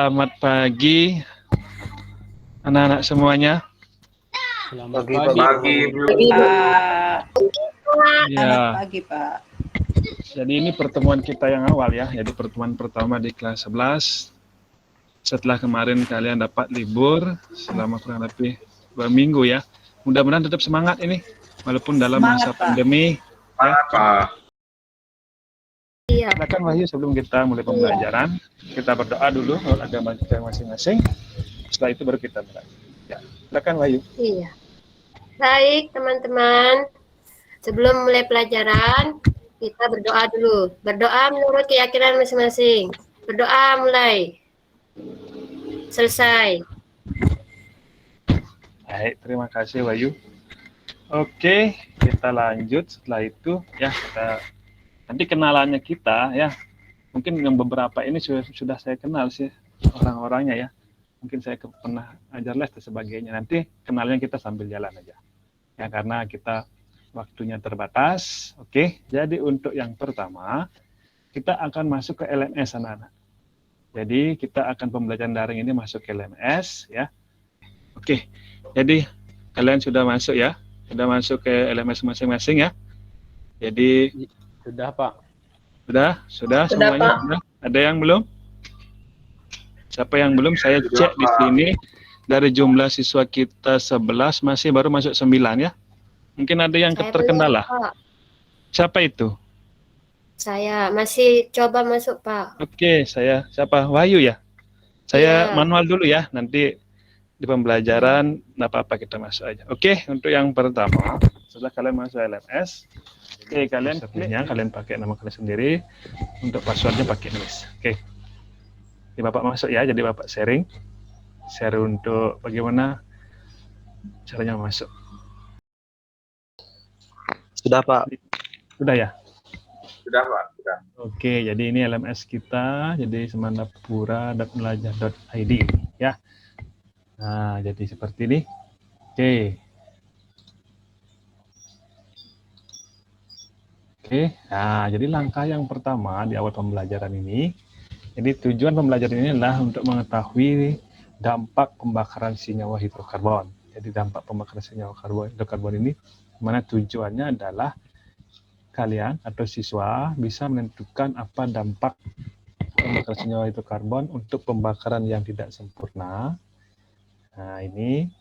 Selamat pagi anak-anak semuanya. Selamat Pagi, Bro. Pak. Selamat Ya, pagi, Pak. jadi ini pertemuan kita yang awal ya. Jadi pertemuan pertama di kelas 11. Setelah kemarin kalian dapat libur selama kurang lebih 2 minggu ya. Mudah-mudahan tetap semangat ini walaupun dalam masa Semangat, Pak. pandemi. Ya. Apa? Silakan Wahyu, sebelum kita mulai pembelajaran, kita berdoa dulu menurut agama kita masing-masing. Setelah itu baru kita mulai. Ya, silakan Wahyu. Iya. Baik, teman-teman. Sebelum mulai pelajaran, kita berdoa dulu. Berdoa menurut keyakinan masing-masing. Berdoa mulai. Selesai. Baik, terima kasih Wahyu. Oke, kita lanjut. Setelah itu ya kita nanti kenalannya kita ya. Mungkin yang beberapa ini sudah saya kenal sih orang-orangnya ya. Mungkin saya pernah ajar les dan sebagainya. Nanti kenalnya kita sambil jalan aja. Ya karena kita waktunya terbatas. Oke, jadi untuk yang pertama kita akan masuk ke LMS anak-anak. Jadi kita akan pembelajaran daring ini masuk ke LMS ya. Oke, jadi kalian sudah masuk ya. Sudah masuk ke LMS masing-masing ya. Jadi Sudah, Pak. sudah semuanya. Sudah. Ada yang belum? Siapa yang belum? Saya cek di sini dari jumlah siswa kita 11 masih baru masuk 9 ya. Mungkin ada yang Saya terkendala. belum, Pak. Siapa itu? Saya masih coba masuk, Pak. Oke, siapa? Wahyu ya. Saya Iya. manual dulu ya. Nanti di pembelajaran nggak apa-apa kita masuk aja. Oke, untuk yang pertama, setelah kalian masuk LMS, oke kalian kliknya kalian pakai nama kalian sendiri. Untuk passwordnya pakai nulis. Oke. Jadi Bapak masuk ya. Jadi Bapak share untuk bagaimana caranya masuk. Sudah, Pak. Sudah ya. Sudah, Pak. Sudah. Oke, jadi ini LMS kita, jadi semandapura.belajar.id ya. Nah, jadi seperti ini. Oke, nah jadi langkah yang pertama di awal pembelajaran ini, jadi tujuan pembelajaran ini adalah untuk mengetahui dampak pembakaran senyawa hidrokarbon. Jadi dampak pembakaran senyawa hidrokarbon ini, mana tujuannya adalah kalian atau siswa bisa menentukan apa dampak pembakaran senyawa hidrokarbon untuk pembakaran yang tidak sempurna. Nah ini,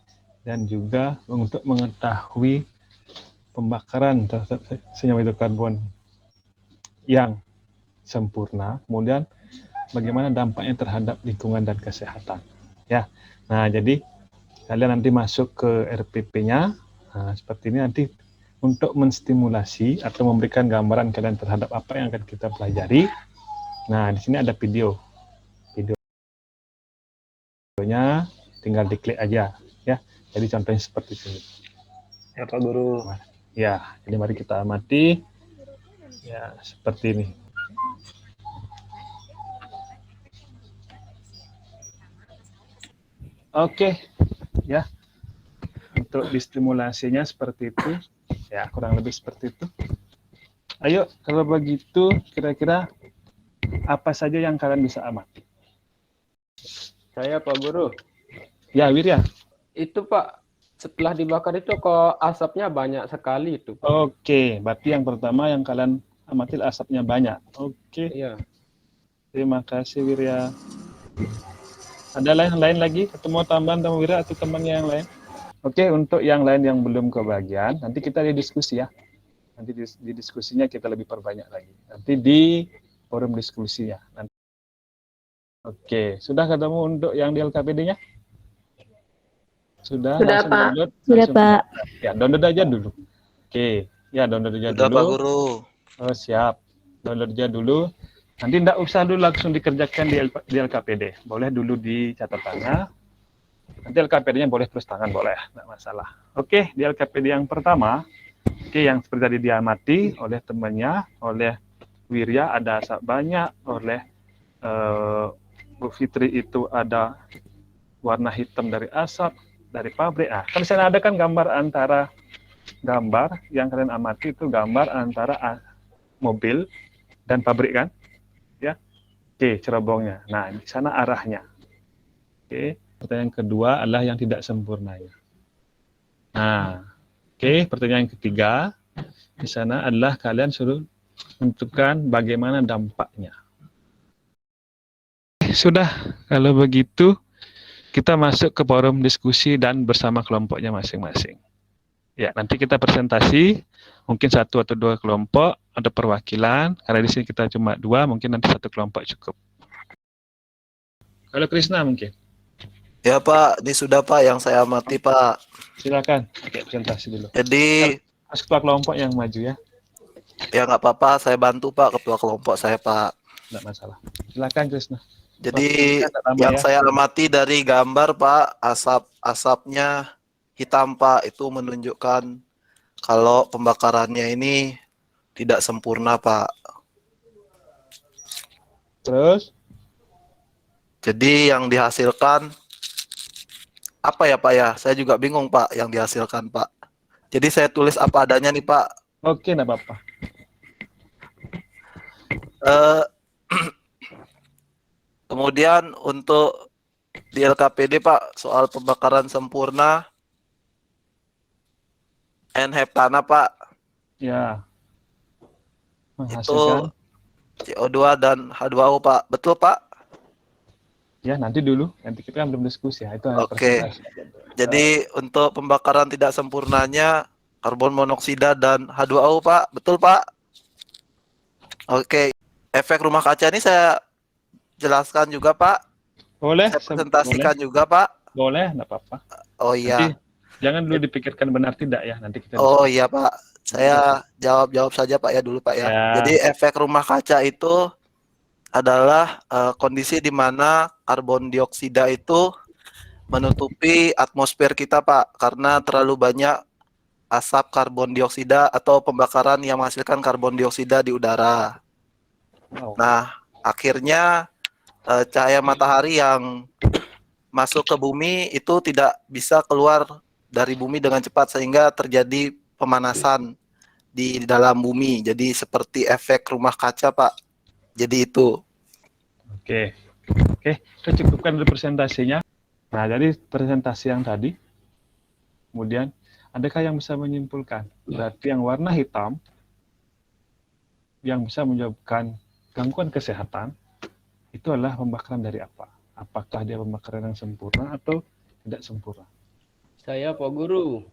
dan juga untuk mengetahui pembakaran senyawa hidrokarbon yang sempurna, kemudian bagaimana dampaknya terhadap lingkungan dan kesehatan. Ya, nah jadi kalian nanti masuk ke RPP-nya, nah, seperti ini nanti untuk menstimulasi atau memberikan gambaran kalian terhadap apa yang akan kita pelajari. Nah di sini ada videonya, tinggal diklik aja ya. Jadi contohnya seperti ini. Ya, Pak Guru. Ya, jadi mari kita amati. Ya, seperti ini. Oke, ya. Untuk distimulasinya seperti itu. Ya, kurang lebih seperti itu. Ayo, kalau begitu, kira-kira apa saja yang kalian bisa amati? Saya, Pak Guru. Ya, Wirya. Itu, Pak, setelah dibakar itu kok asapnya banyak sekali itu, Pak. Oke, berarti yang pertama yang kalian amati asapnya banyak. Oke, Iya. terima kasih Wirya. Ada lain lagi? Ketemu tambahan sama Wirya atau temannya yang lain? Oke, untuk yang lain yang belum kebagian, nanti kita diskusi ya. Nanti di diskusinya kita lebih perbanyak lagi. Nanti di forum diskusinya. Nanti. Oke, sudah ketemu untuk yang di LKPD-nya? Sudah Sudah, Pak. Download, Sudah, Pak. Ya, download aja dulu. Oke, ya download aja Sudah, dulu. Pak Guru. Oh, siap. Download aja dulu. Nanti tidak usah dulu langsung dikerjakan di LKPD. Boleh dulu di catatannya. Nanti LKPD-nya boleh tulis tangan, boleh. Tidak masalah. Oke, di LKPD yang pertama, yang seperti tadi diamati oleh temannya, oleh Wirya ada asap banyak, oleh Bu Fitri itu ada warna hitam dari asap, dari pabrik. Nah, kan di sana ada kan gambar yang kalian amati itu gambar antara mobil dan pabrik kan? Ya. Oke, cerobongnya. Nah, di sana arahnya. Oke, pertanyaan kedua adalah yang tidak sempurnanya. Nah, oke, pertanyaan ketiga di sana adalah kalian suruh menentukan bagaimana dampaknya. Sudah, kalau begitu kita masuk ke forum diskusi dan bersama kelompoknya masing-masing. Ya, nanti kita presentasi, mungkin 1 atau 2 kelompok, ada perwakilan, karena di sini kita cuma 2, mungkin nanti 1 kelompok cukup. Kalau Krisna mungkin. Ya Pak, ini sudah Pak yang saya amati Pak. Silakan, pakai presentasi dulu. Jadi Mas ketua kelompok yang maju ya, ya nggak apa-apa, saya bantu Pak ketua kelompok saya Pak. tidak masalah. Silakan Krisna. Jadi Tambah yang ya. saya amati dari gambar Pak, asapnya hitam Pak, itu menunjukkan kalau pembakarannya ini tidak sempurna Pak. Terus, Jadi yang dihasilkan apa ya Pak ya? Saya juga bingung Pak yang dihasilkan Pak. Jadi saya tulis apa adanya nih Pak. oke, tidak apa-apa. Eh, Kemudian untuk di LKPD Pak, soal pembakaran sempurna N-heptana Pak, Ya, itu menghasilkan. CO2 dan H2O Pak. Betul Pak? Ya, nanti dulu. Nanti kita kan belum diskusi ya. Itu hanya Oke. presentasi. Jadi untuk pembakaran tidak sempurnanya karbon monoksida dan H2O Pak. Betul Pak? Oke. Efek rumah kaca ini saya jelaskan juga Pak. Boleh? Saya presentasikan juga Pak. Boleh, tidak apa-apa. Oh iya. Nanti jangan dulu dipikirkan benar tidak ya. Nanti kita Oh iya Pak. Saya jawab saja Pak ya dulu Pak ya. Ya. Jadi efek rumah kaca itu adalah kondisi di mana karbon dioksida itu menutupi atmosfer kita Pak, karena terlalu banyak asap karbon dioksida atau pembakaran yang menghasilkan karbon dioksida di udara. Wow. Nah, akhirnya cahaya matahari yang masuk ke bumi itu tidak bisa keluar dari bumi dengan cepat sehingga terjadi pemanasan di dalam bumi. Jadi seperti efek rumah kaca Pak. Jadi itu. Oke, kita cukupkan dulu presentasinya. Nah, dari presentasi yang tadi, kemudian adakah yang bisa menyimpulkan? Berarti yang warna hitam yang bisa menyebabkan gangguan kesehatan itu adalah pembakaran dari apa? Apakah dia pembakaran yang sempurna atau tidak sempurna? Saya Pak Guru.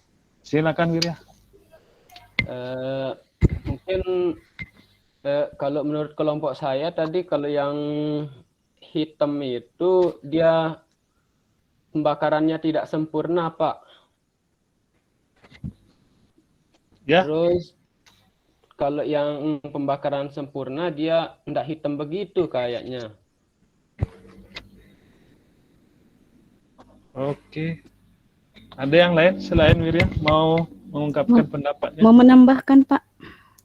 Silakan Wirya. Mungkin kalau menurut kelompok saya tadi, kalau yang hitam itu dia pembakarannya tidak sempurna Pak. Ya. Terus kalau yang pembakaran sempurna dia tidak hitam begitu kayaknya. Oke. Ada yang lain selain Wirya mau mengungkapkan pendapatnya? Mau menambahkan Pak?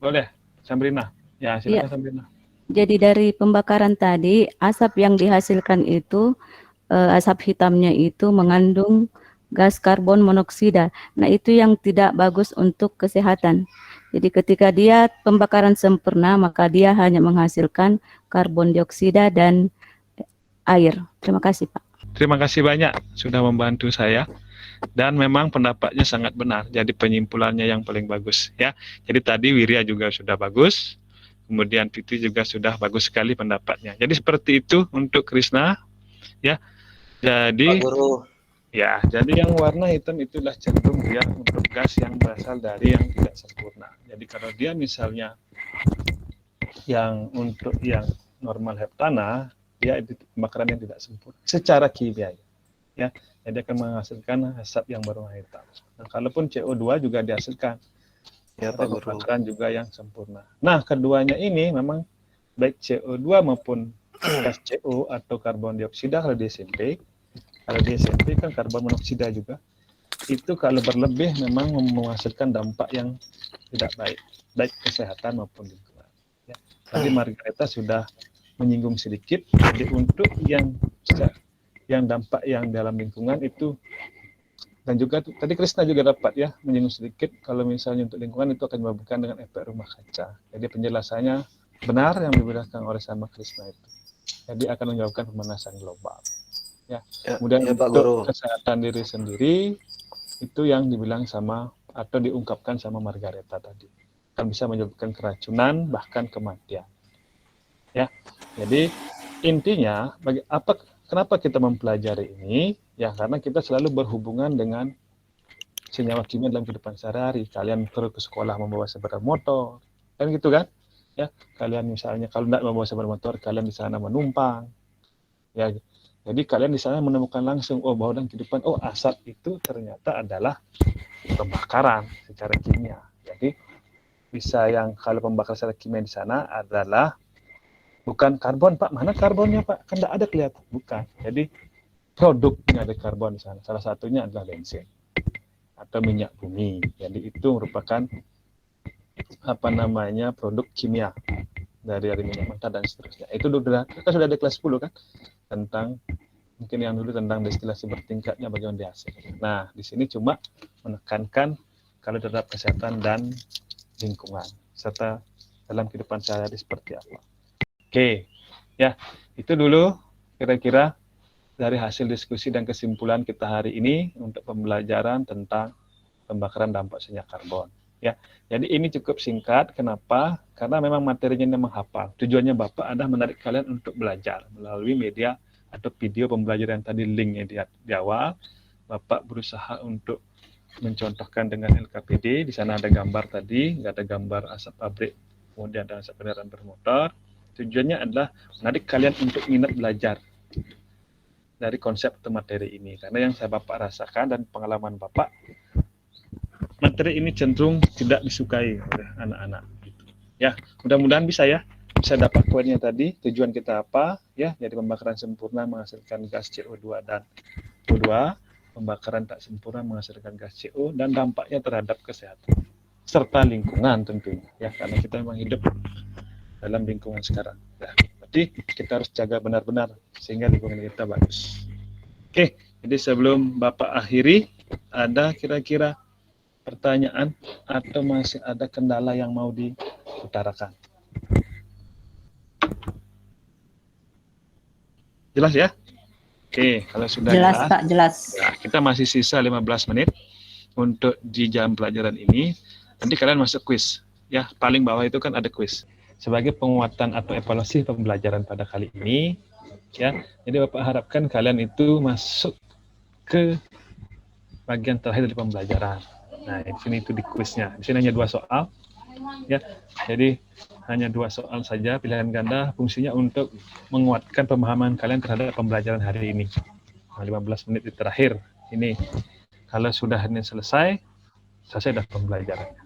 Boleh, Samrina. Ya, silakan Samrina. Jadi dari pembakaran tadi, asap yang dihasilkan itu, asap hitamnya itu mengandung gas karbon monoksida. Nah, itu yang tidak bagus untuk kesehatan. Jadi ketika dia pembakaran sempurna, maka dia hanya menghasilkan karbon dioksida dan air. Terima kasih, Pak. Terima kasih banyak sudah membantu saya. Dan memang pendapatnya sangat benar. Jadi penyimpulannya yang paling bagus ya. Jadi tadi Wirya juga sudah bagus. Kemudian Titi juga sudah bagus sekali pendapatnya. Jadi seperti itu untuk Krisna ya. Jadi Pak Guru. ya, jadi yang warna hitam itulah cenderung dia untuk gas yang berasal dari yang tidak sempurna. Jadi kalau dia misalnya yang untuk yang normal heptana, dia itu pembakaran yang tidak sempurna secara kimia ya. Jadi akan menghasilkan asap yang berwarna hitam. Nah, kalaupun CO2 juga dihasilkan. Ya Pak Guru. Pembakaran juga yang sempurna. Nah, keduanya ini memang baik CO2 maupun gas CO atau karbon dioksida kalau di SMP. Kalau di SMP kan karbon monoksida juga. Itu kalau berlebih memang menghasilkan dampak yang tidak baik, baik kesehatan maupun lingkungan. Ya. Tadi Margareta sudah menyinggung sedikit. Jadi untuk yang dampak yang dalam lingkungan itu, dan juga tadi Krisna juga dapat ya menyinggung sedikit kalau misalnya untuk lingkungan itu akan dihubungkan dengan efek rumah kaca. Jadi penjelasannya benar yang dijelaskan oleh sama Krisna itu. Jadi akan menyebabkan pemanasan global. Kemudian ya Pak untuk Guru. kesehatan diri sendiri itu yang dibilang sama atau diungkapkan sama Margareta tadi. Kan bisa menyebabkan keracunan bahkan kematian. Ya. Jadi intinya kenapa kita mempelajari ini? Ya karena kita selalu berhubungan dengan senyawa kimia dalam kehidupan sehari-hari. Kalian perlu ke sekolah membawa sepeda motor, kan gitu kan? Ya, kalian misalnya kalau tidak membawa sepeda motor, kalian di sana menumpang. Ya, jadi kalian di sana menemukan langsung, oh bahwa dalam kehidupan, oh asap itu ternyata adalah pembakaran secara kimia. Jadi bisa yang kalau pembakaran secara kimia di sana adalah bukan karbon, Pak. Mana karbonnya, Pak? Kan tidak ada kelihatan. Bukan. Jadi produknya ada karbon di sana. Salah satunya adalah bensin atau minyak bumi. Jadi itu merupakan produk kimia dari minyak mentah dan seterusnya. Itu kita sudah ada kelas 10 kan tentang mungkin yang dulu tentang destilasi bertingkatnya bagaimana dihasilkan. Nah, di sini cuma menekankan kalau terhadap kesehatan dan lingkungan serta dalam kehidupan sehari-hari seperti apa. Oke. Ya, itu dulu kira-kira dari hasil diskusi dan kesimpulan kita hari ini untuk pembelajaran tentang pembakaran dampak senyawa karbon. Ya, jadi ini cukup singkat. Kenapa? Karena memang materinya memang menghafal. Tujuannya Bapak adalah menarik kalian untuk belajar melalui media atau video pembelajaran tadi linknya di awal. Bapak berusaha untuk mencontohkan dengan LKPD. Di sana ada gambar tadi, nggak ada gambar asap pabrik, kemudian ada asap kendaraan bermotor. Tujuannya adalah menarik kalian untuk minat belajar dari konsep atau materi ini. Karena yang Bapak rasakan dan pengalaman Bapak, materi ini cenderung tidak disukai oleh anak-anak. Ya, mudah-mudahan bisa dapat poinnya tadi. Tujuan kita apa? Ya, jadi pembakaran sempurna menghasilkan gas CO2 dan O2, pembakaran tak sempurna menghasilkan gas CO dan dampaknya terhadap kesehatan serta lingkungan tentunya. Ya, karena kita memang hidup dalam lingkungan sekarang. Ya, berarti kita harus jaga benar-benar sehingga lingkungan kita bagus. Oke, jadi sebelum Bapak akhiri, ada kira-kira pertanyaan atau masih ada kendala yang mau diutarakan? Jelas ya? Oke, kalau sudah Jelas, Pak, jelas. Ya, kita masih sisa 15 menit untuk di jam pelajaran ini. Nanti kalian masuk kuis. Ya, paling bawah itu kan ada kuis. Sebagai penguatan atau evaluasi pembelajaran pada kali ini, ya. Jadi Bapak harapkan kalian itu masuk ke bagian terakhir dari pembelajaran. Nah, di sini itu di kuisnya. Di sini hanya 2 soal. Ya. Jadi hanya 2 soal saja pilihan ganda, fungsinya untuk menguatkan pemahaman kalian terhadap pembelajaran hari ini. Nah, 15 menit di terakhir ini. Kalau sudah ini selesai dah pembelajarannya.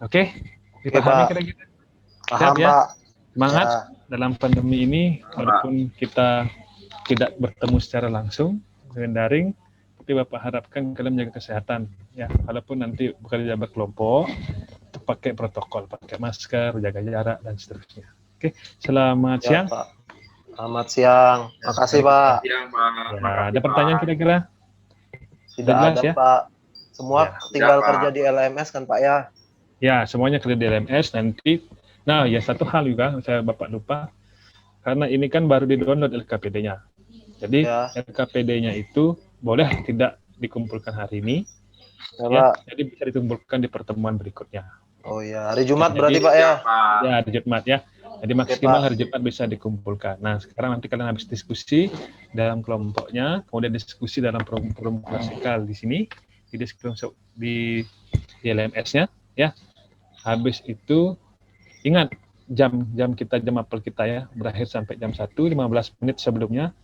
Oke? Dipahami kira-kira? Paham, ya? Pak. Semangat Ya. dalam pandemi ini, walaupun kita tidak bertemu secara langsung dengan daring, tapi Bapak harapkan kalian menjaga kesehatan. Ya, walaupun nanti bekerja berkelompok, pakai protokol, pakai masker, jaga jarak dan seterusnya. Oke, selamat siang. Pak. Selamat siang. Makasih, Pak. Ya, ada pertanyaan kira-kira? Tidak jelas, ada, ya? Pak. Semua Ya. tinggal kerja di LMS kan, Pak ya? Ya, semuanya kerja di LMS nanti. Nah, ya satu hal juga saya Bapak lupa, karena ini kan baru di-download LKPD-nya. Jadi Ya. LKPD-nya itu boleh tidak dikumpulkan hari ini, Ya, ya, Pak. jadi bisa dikumpulkan di pertemuan berikutnya. Oh ya, hari Jumat Jadi- berarti, Pak ya? Ya, hari Jumat ya. Jadi maksimal Pak. hari Jumat bisa dikumpulkan. Nah, sekarang nanti kalian habis diskusi dalam kelompoknya, kemudian diskusi dalam forum klasikal di sini, di LMS-nya, ya. Habis itu ingat jam apel kita ya berakhir sampai jam 1, 15 menit sebelumnya,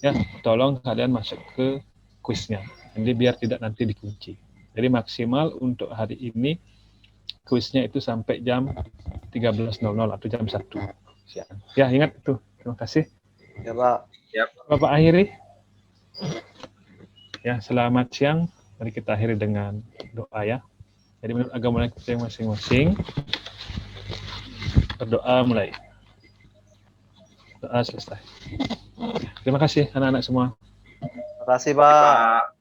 ya. Tolong kalian masuk ke kuisnya. Jadi biar tidak nanti dikunci. Jadi maksimal untuk hari ini kuisnya itu sampai jam 13.00 atau jam 1 siang. Ya, ingat itu. Terima kasih. Ya, Pak. Bapak akhiri. Ya, selamat siang. Mari kita akhiri dengan doa ya. Jadi menurut agama kita yang masing-masing, berdoa mulai. Doa selesai. Terima kasih anak-anak semua. Makasih, Pak.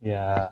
Ya.